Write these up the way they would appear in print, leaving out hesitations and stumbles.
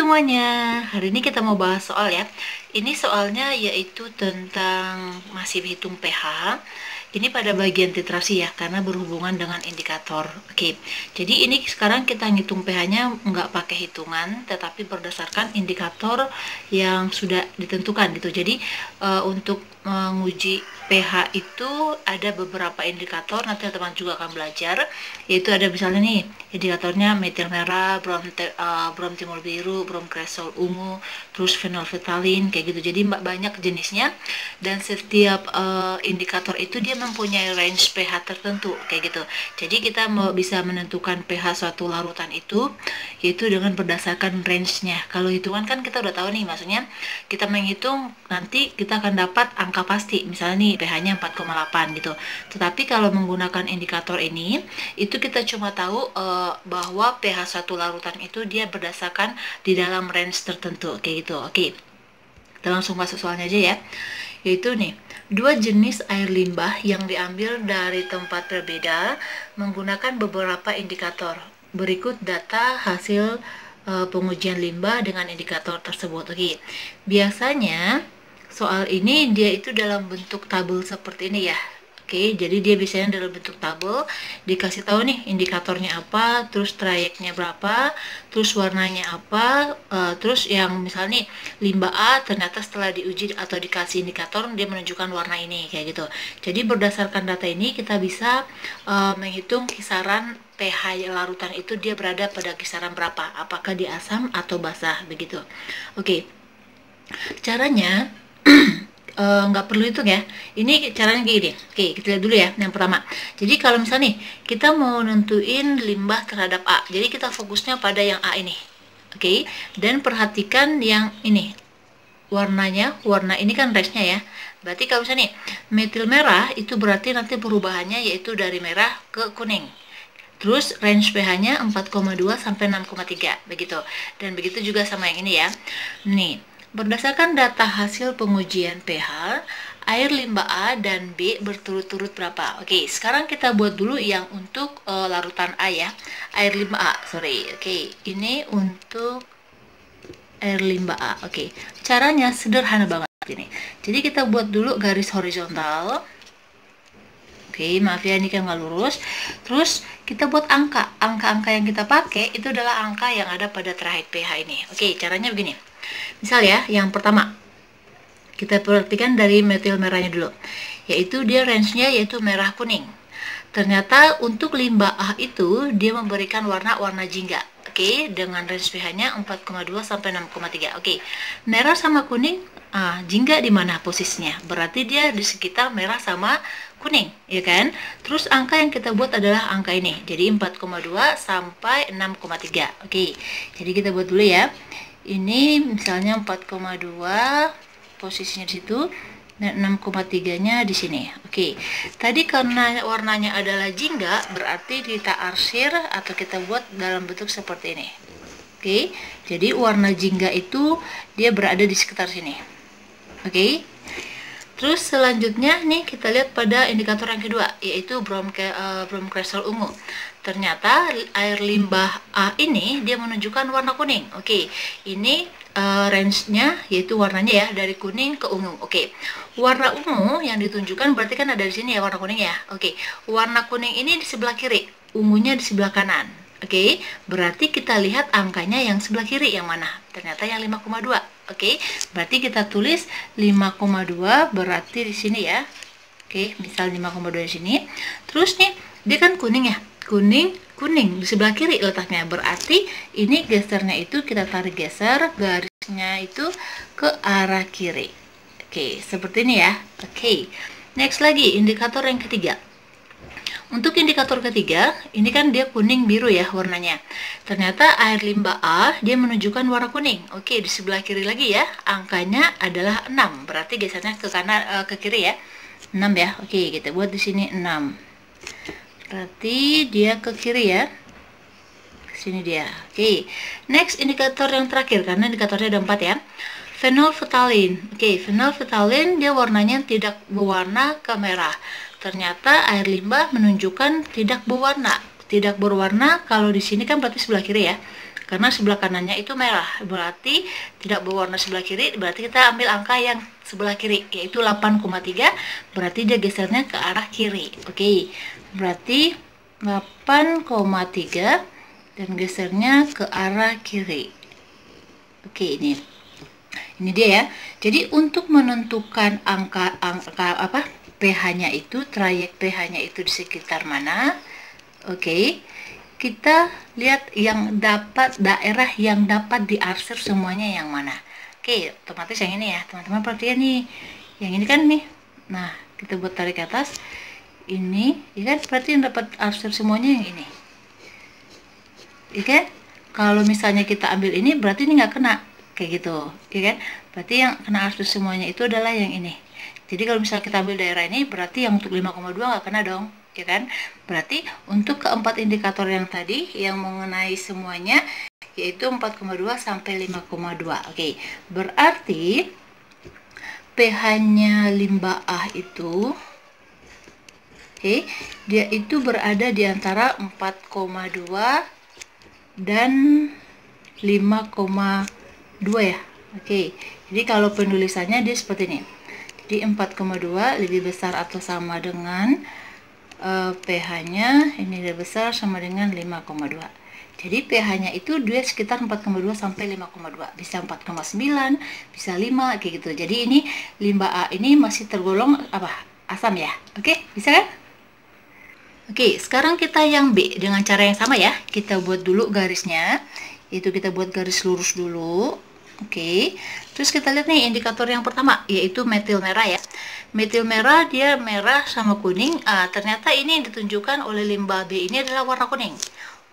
semuanya, hari ini kita mau bahas soal ya. Ini soalnya yaitu tentang masih hitung pH. Ini pada bagian titrasi ya, karena berhubungan dengan indikator. Oke, jadi ini sekarang kita ngitung pH-nya nggak pakai hitungan, tetapi berdasarkan indikator yang sudah ditentukan gitu. Jadi untuk menguji pH itu ada beberapa indikator, nanti teman-teman juga akan belajar, yaitu ada misalnya nih indikatornya metil merah, brom timur biru, brom kresol ungu, terus fenolfetalin kayak gitu. Jadi banyak jenisnya, dan setiap indikator itu dia mempunyai range pH tertentu kayak gitu. Jadi kita bisa menentukan pH suatu larutan itu yaitu dengan berdasarkan range-nya. Kalau hitungan kan kita udah tahu nih, maksudnya kita menghitung nanti kita akan dapat angka pasti, misalnya nih pH-nya 4,8 gitu. Tetapi kalau menggunakan indikator ini, itu kita cuma tahu bahwa pH suatu larutan itu dia berdasarkan di dalam range tertentu kayak gitu. Oke, kita langsung masuk soalnya aja ya. Yaitu nih, dua jenis air limbah yang diambil dari tempat berbeda menggunakan beberapa indikator. Berikut data hasil pengujian limbah dengan indikator tersebut. Oke, biasanya soal ini dia itu dalam bentuk tabel seperti ini ya. Oke, jadi dia biasanya dalam bentuk tabel, dikasih tahu nih indikatornya apa, terus trayeknya berapa, terus warnanya apa, terus yang misalnya nih limbah A ternyata setelah diuji atau dikasih indikator dia menunjukkan warna ini kayak gitu. Jadi berdasarkan data ini kita bisa menghitung kisaran pH larutan itu dia berada pada kisaran berapa, apakah dia asam atau basah begitu. Oke, caranya nggak perlu hitung ya. Ini caranya gini. Oke, kita lihat dulu ya yang pertama. Jadi kalau misalnya nih kita mau nentuin limbah terhadap A, jadi kita fokusnya pada yang A ini. Oke, dan perhatikan yang ini warnanya. Warna ini kan range-nya ya. Berarti kalau misalnya nih metil merah itu berarti nanti perubahannya yaitu dari merah ke kuning. Terus range pH-nya 4,2 sampai 6,3 begitu. Dan begitu juga sama yang ini ya. Nih, berdasarkan data hasil pengujian pH, air limbah A dan B berturut-turut berapa? Oke, sekarang kita buat dulu yang untuk larutan A ya. Air limbah A, sorry. Oke, ini untuk air limbah A. Oke, caranya sederhana banget ini. Jadi kita buat dulu garis horizontal. Oke, maaf ya ini kan nggak lurus. Terus kita buat angka. Angka-angka yang kita pakai itu adalah angka yang ada pada trayek pH ini. Oke, caranya begini. Misal ya, yang pertama kita perhatikan dari metil merahnya dulu, yaitu dia range-nya yaitu merah kuning. Ternyata untuk limbah A itu dia memberikan warna jingga. Oke, dengan range pH-nya 4,2 sampai 6,3. Oke, merah sama kuning, jingga di mana posisinya? Berarti dia di sekitar merah sama kuning, ya kan? Terus angka yang kita buat adalah angka ini. Jadi 4,2 sampai 6,3. Oke, jadi kita buat dulu ya. Ini misalnya 4,2 posisinya di situ dan 6,3-nya di sini. Oke. Tadi karena warnanya adalah jingga, berarti kita arsir atau kita buat dalam bentuk seperti ini. Oke. Jadi warna jingga itu dia berada di sekitar sini. Oke. Terus selanjutnya nih kita lihat pada indikator yang kedua, yaitu brom kresol ungu. Ternyata air limbah A ini dia menunjukkan warna kuning. Oke, ini range-nya yaitu warnanya ya dari kuning ke ungu. Oke, warna ungu yang ditunjukkan berarti kan ada di sini ya warna kuning ya. Oke, warna kuning ini di sebelah kiri, ungunya di sebelah kanan. Oke, berarti kita lihat angkanya yang sebelah kiri yang mana? Ternyata yang 5,2. Oke, berarti kita tulis 5,2 berarti di sini ya. Oke, misal 5,2 di sini. Terus nih, dia kan kuning ya. Kuning di sebelah kiri letaknya. Berarti ini gesernya itu kita tarik geser garisnya itu ke arah kiri. Oke, seperti ini ya. Oke. Next lagi indikator yang ketiga. Untuk indikator ketiga, ini kan dia kuning biru ya warnanya. Ternyata air limbah A dia menunjukkan warna kuning. Oke, di sebelah kiri lagi ya, angkanya adalah 6. Berarti gesernya ke kanan ke kiri ya. 6 ya. Oke, kita buat di sini 6. Berarti dia ke kiri ya. Sini dia. Oke. Next indikator yang terakhir karena indikatornya ada 4 ya. Fenolfetalin. Oke, fenolfetalin dia warnanya tidak berwarna kemerah. Ternyata air limbah menunjukkan tidak berwarna. Tidak berwarna kalau di sini kan berarti sebelah kiri ya. karena sebelah kanannya itu merah, berarti tidak berwarna sebelah kiri, berarti kita ambil angka yang sebelah kiri, yaitu 8,3, berarti dia gesernya ke arah kiri. Oke, berarti 8,3 dan gesernya ke arah kiri. Oke, ini dia ya. Jadi untuk menentukan angka apa pH-nya itu, trayek pH-nya itu di sekitar mana. Oke, kita lihat yang daerah yang dapat diarsir semuanya yang mana. Oke, otomatis yang ini ya, teman-teman. Perhatian nih, yang ini kan nih. Nah, kita buat tarik ke atas. Ini, ya kan? Berarti yang dapat arsir semuanya yang ini. Ya kan? Kalau misalnya kita ambil ini, berarti ini nggak kena. Kayak gitu, ya kan? Berarti yang kena arsir semuanya itu adalah yang ini. Jadi kalau misalnya kita ambil daerah ini, berarti yang untuk 5,2 nggak kena dong, ya kan? Berarti untuk keempat indikator yang tadi, yang mengenai semuanya, yaitu 4,2 sampai 5,2. Oke, berarti pH-nya limbah A itu, oke, dia itu berada di antara 4,2 dan 5,2 ya. Oke, jadi kalau penulisannya dia seperti ini. Jadi 4,2 lebih besar atau sama dengan pH-nya ini lebih besar sama dengan 5,2. Jadi pH-nya itu dia sekitar 4,2 sampai 5,2. Bisa 4,9, bisa 5 kayak gitu. Jadi ini limbah A ini masih tergolong apa? Asam ya. Oke, bisa kan? Oke, sekarang kita yang B dengan cara yang sama ya. Kita buat dulu garisnya. Itu kita buat garis lurus dulu. Oke, terus kita lihat nih indikator yang pertama, yaitu metil merah ya. Metil merah dia merah sama kuning. Ternyata ini yang ditunjukkan oleh limbah B ini adalah warna kuning.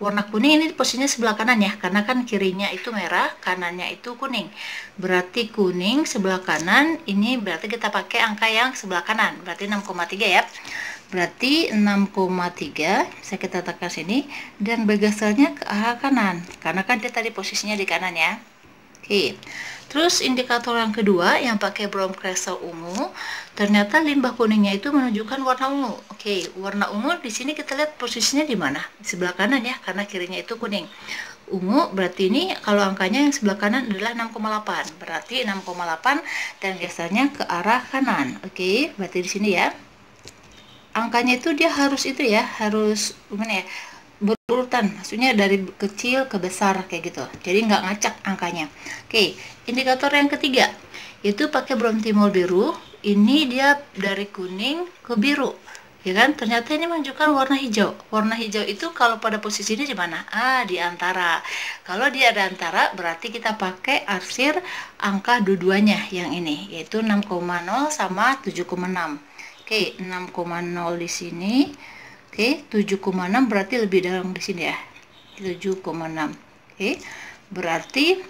Warna kuning ini posisinya sebelah kanan ya, karena kan kirinya itu merah, kanannya itu kuning. Berarti kuning sebelah kanan, ini berarti kita pakai angka yang sebelah kanan, berarti 6,3 ya. Berarti 6,3 bisa kita tekan sini dan bergesernya ke arah kanan, karena kan dia tadi posisinya di kanan ya. Oke, terus indikator yang kedua yang pakai brown crescent ungu, ternyata limbah kuningnya itu menunjukkan warna ungu. Oke, warna ungu di sini kita lihat posisinya di mana? Di sebelah kanan ya, karena kirinya itu kuning. Ungu berarti ini kalau angkanya yang sebelah kanan adalah 6,8, berarti 6,8 dan gesernya ke arah kanan. Oke, berarti di sini ya. Angkanya itu dia harus itu ya, harus gimana ya? Berurutan, maksudnya dari kecil ke besar kayak gitu, jadi nggak ngacak angkanya. Oke, indikator yang ketiga itu pakai brown timol biru, ini dia dari kuning ke biru ya kan, ternyata ini menunjukkan warna hijau. Warna hijau itu kalau pada posisi ini di mana? Di antara. Kalau dia ada antara berarti kita pakai arsir angka dua-duanya yang ini, yaitu 6,0 sama 7,6. Oke, 6,0 di sini. Oke, 7,6 berarti lebih dalam di sini ya. 7,6. Oke, berarti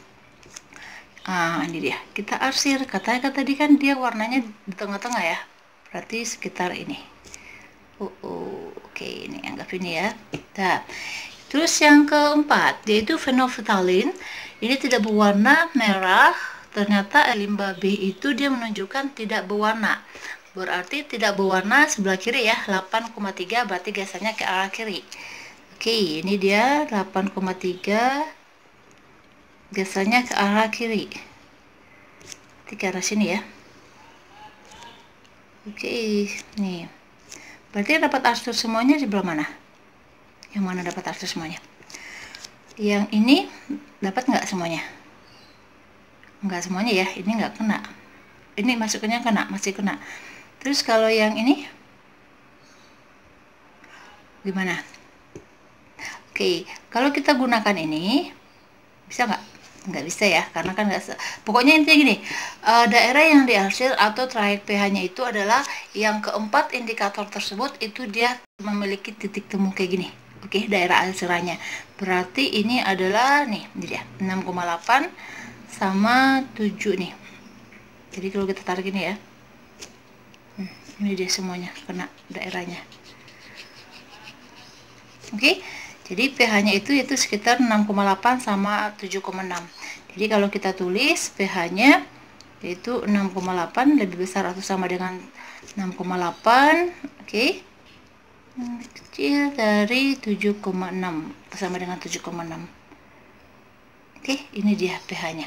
ini dia. Kita arsir. Katanya tadi kan dia warnanya di tengah-tengah ya. Berarti sekitar ini. Oke, ini anggap ini ya. Nah, terus yang keempat yaitu phenolphthalein. Ini tidak berwarna merah. Ternyata limbah B itu dia menunjukkan tidak berwarna. Berarti tidak berwarna sebelah kiri ya, 8,3 berarti gesernya ke arah kiri. Oke, ini dia 8,3 gesernya ke arah kiri. Ke arah sini ya. Oke, nih. Berarti dapat arsir semuanya di sebelah mana? Yang mana dapat arsir semuanya? Yang ini dapat nggak semuanya? Nggak semuanya ya, ini nggak kena. Ini masukannya kena, masih kena. Terus kalau yang ini gimana? Oke, kalau kita gunakan ini bisa nggak? Nggak bisa ya, karena kan nggak. Pokoknya intinya gini, daerah yang diarsir atau trayek pH-nya itu adalah yang keempat indikator tersebut itu dia memiliki titik temu kayak gini. Oke, daerah arsirannya. Berarti ini adalah nih, ini dia 6,8 sama 7 nih. Jadi kalau kita tarik ini ya. Ini dia semuanya kena daerahnya. Oke, jadi pH-nya itu sekitar 6,8 sama 7,6. Jadi kalau kita tulis pH-nya yaitu 6,8 lebih besar atau sama dengan 6,8. Oke, kecil dari 7,6 sama dengan 7,6. Oke, ini dia pH-nya.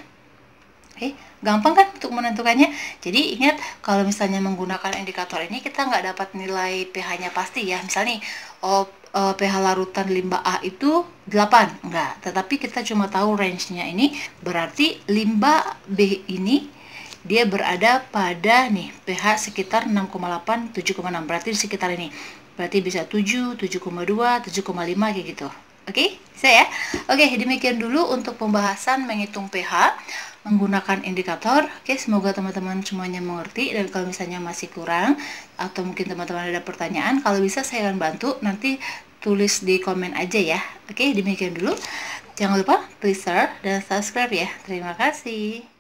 Oke, gampang kan untuk menentukannya. Jadi ingat, kalau misalnya menggunakan indikator ini kita nggak dapat nilai pH-nya pasti ya. Misalnya pH larutan limbah A itu 8, enggak. Tetapi kita cuma tahu range-nya ini, berarti limbah B ini dia berada pada nih pH sekitar 6,8, 7,6. Berarti di sekitar ini. Berarti bisa 7, 7,2, 7,5 kayak gitu. Oke, bisa ya? Oke, demikian dulu untuk pembahasan menghitung pH menggunakan indikator. Oke, semoga teman-teman semuanya mengerti, dan kalau misalnya masih kurang atau mungkin teman-teman ada pertanyaan, kalau bisa saya akan bantu, nanti tulis di komen aja ya. Oke, demikian dulu. Jangan lupa please share dan subscribe ya. Terima kasih.